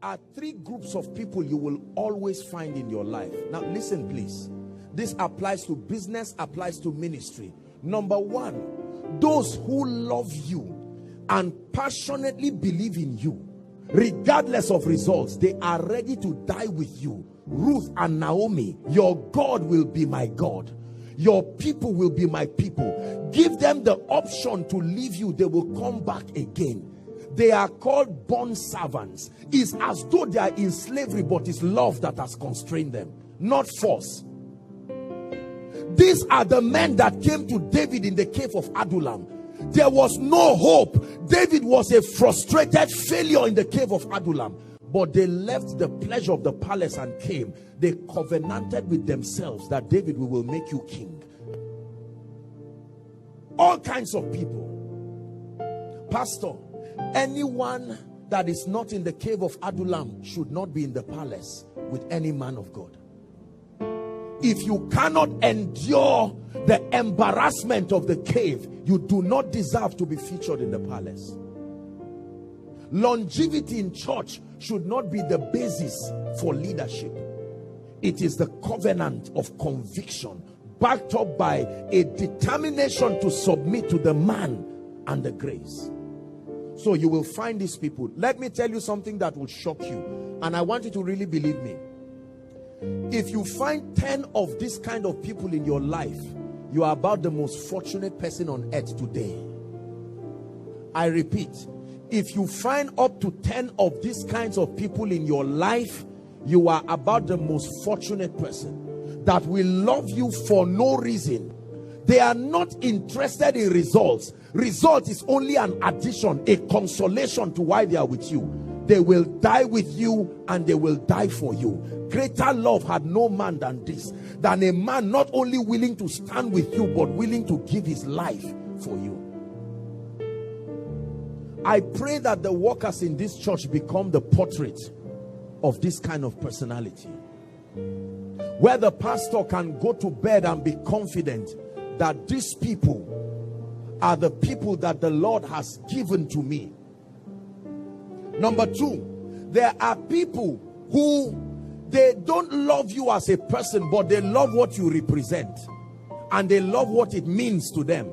are three groups of people you will always find in your life. Now listen please. This applies to business, applies to ministry. Number one, those who love you and passionately believe in you, regardless of results. They are ready to die with you. Ruth and Naomi, your God will be my God. Your people will be my people. Give them the option to leave you. They will come back again. They are called bond servants. It's as though they are in slavery, but it's love that has constrained them, not force. These are the men that came to David in the cave of Adullam. There was no hope. David was a frustrated failure in the cave of Adullam. But they left the pleasure of the palace and came. They covenanted with themselves that David, we will make you king. All kinds of people. Pastor, anyone that is not in the cave of Adullam should not be in the palace with any man of God. If you cannot endure the embarrassment of the cave, you do not deserve to be featured in the palace. Longevity in church should not be the basis for leadership. It is the covenant of conviction backed up by a determination to submit to the man and the grace. So you will find these people. Let me tell you something that will shock you, and I want you to really believe me. If you find 10 of this kind of people in your life, you are about the most fortunate person on earth today. I repeat, if you find up to 10 of these kinds of people in your life, you are about the most fortunate person that will love you for no reason. They are not interested in results. Result is only an addition, a consolation to why they are with you. They will die with you and they will die for you. Greater love had no man than this, than a man not only willing to stand with you, but willing to give his life for you. I pray that the workers in this church become the portrait of this kind of personality, where the pastor can go to bed and be confident that these people are the people that the Lord has given to me. Number two, there are people who they don't love you as a person, but they love what you represent and they love what it means to them.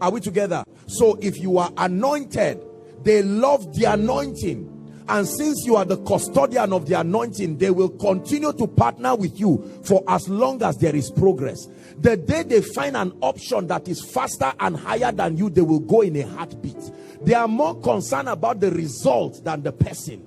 Are we together? So if you are anointed, they love the anointing, and since you are the custodian of the anointing, they will continue to partner with you for as long as there is progress. The day they find an option that is faster and higher than you, they will go in a heartbeat. They are more concerned about the result than the person.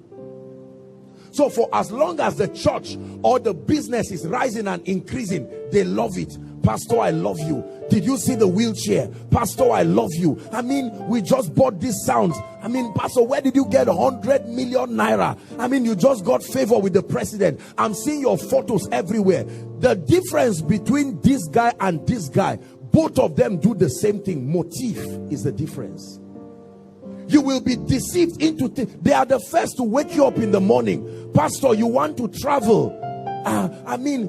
So for as long as the church or the business is rising and increasing, they love it. Pastor, I love you. Did you see the wheelchair? Pastor, I love you. I mean, we just bought these sounds. I mean, Pastor, where did you get 100 million naira? I mean, you just got favor with the president. I'm seeing your photos everywhere. The difference between this guy and this guy, both of them do the same thing. Motive is the difference. You will be deceived into they are the first to wake you up in the morning. Pastor, you want to travel? I mean,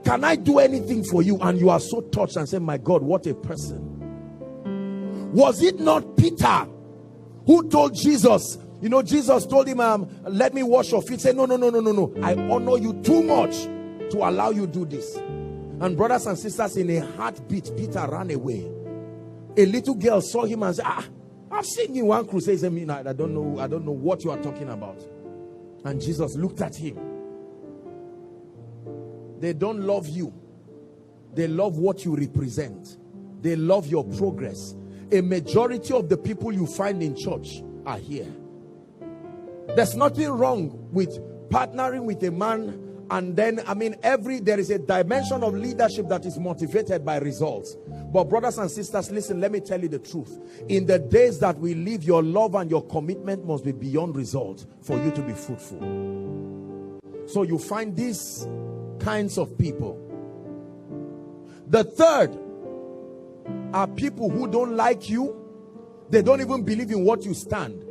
can I do anything for you? And you are so touched and say, my God, what a person. Was it not Peter who told Jesus, you know, Jesus told him, let me wash your feet. Say, no. I honor you too much to allow you to do this. And brothers and sisters, in a heartbeat, Peter ran away. A little girl saw him and said, I've seen you one crusade. I mean, I don't know what you are talking about. And Jesus looked at him. They don't love you. They love what you represent. They love your progress. A majority of the people you find in church are here. There's nothing wrong with partnering with a man, and then, I mean, there is a dimension of leadership that is motivated by results. But brothers and sisters, listen, let me tell you the truth. In the days that we live, your love and your commitment must be beyond result for you to be fruitful. So you find these kinds of people. The third are people who don't like you. They don't even believe in what you stand.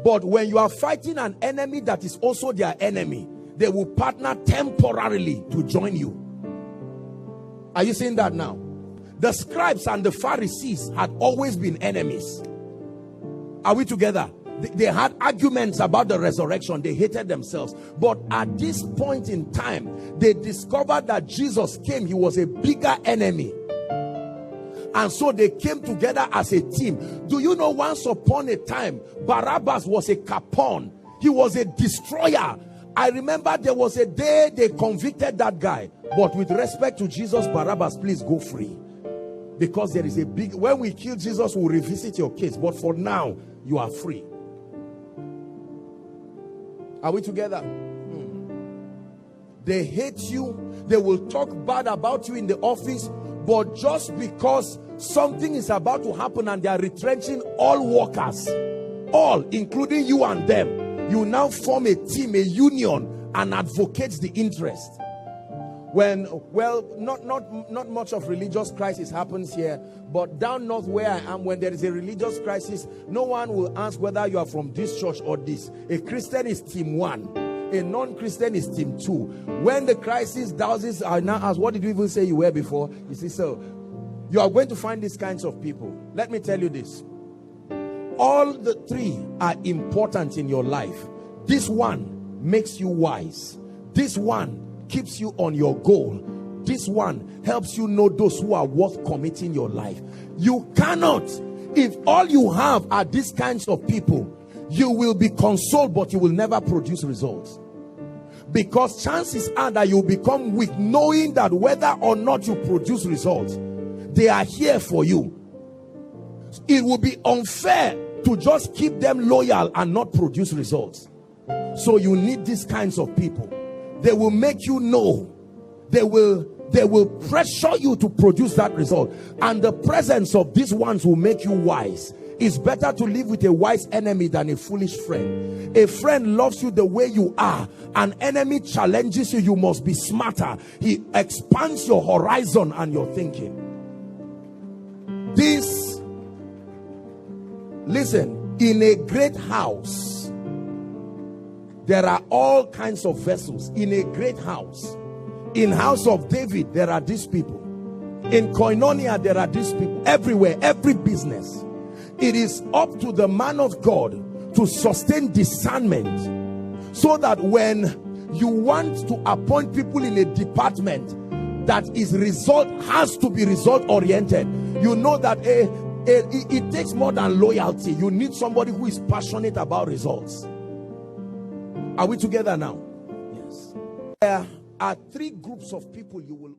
But when you are fighting an enemy that is also their enemy, they will partner temporarily to join you. Are you seeing that now? The scribes and the Pharisees had always been enemies. Are we together? They had arguments about the resurrection. They hated themselves. But at this point in time, they discovered that Jesus came. He was a bigger enemy. And so they came together as a team. Do you know, once upon a time, Barabbas was a capon. He was a destroyer. I remember there was a day they convicted that guy. But with respect to Jesus, Barabbas, please go free. Because there is a big... When we kill Jesus, we'll revisit your case. But for now, you are free. Are we together? They hate you. They will talk bad about you in the office. But just because something is about to happen and they are retrenching all workers, all, including you and them, you now form a team, a union, and advocate the interest. When, well, not much of religious crisis happens here, but down north where I am, when there is a religious crisis, no one will ask whether you are from this church or this. A Christian is team 1. A non-Christian is team 2. When the crisis douses are now asked, what did you even say you were before? You see, so you are going to find these kinds of people. Let me tell you this. All the three are important in your life. This one makes you wise. This one keeps you on your goal. This one helps you know those who are worth committing your life. You cannot, if all you have are these kinds of people, you will be consoled, but you will never produce results. Because chances are that you become weak, knowing that whether or not you produce results, they are here for you. It will be unfair to just keep them loyal and not produce results. So you need these kinds of people. They will make you know. They will pressure you to produce that result. And the presence of these ones will make you wise. It's better to live with a wise enemy than a foolish friend. A friend loves you the way you are. An enemy challenges you. You must be smarter. He expands your horizon and your thinking. This, listen, in a great house, there are all kinds of vessels. In a great house, in house of David, there are these people. In Koinonia, there are these people. Everywhere, every business. It is up to the man of God to sustain discernment, so that when you want to appoint people in a department that is has to be result oriented, you know that it takes more than loyalty. You need somebody who is passionate about results. Are we together now? Yes. There are three groups of people you will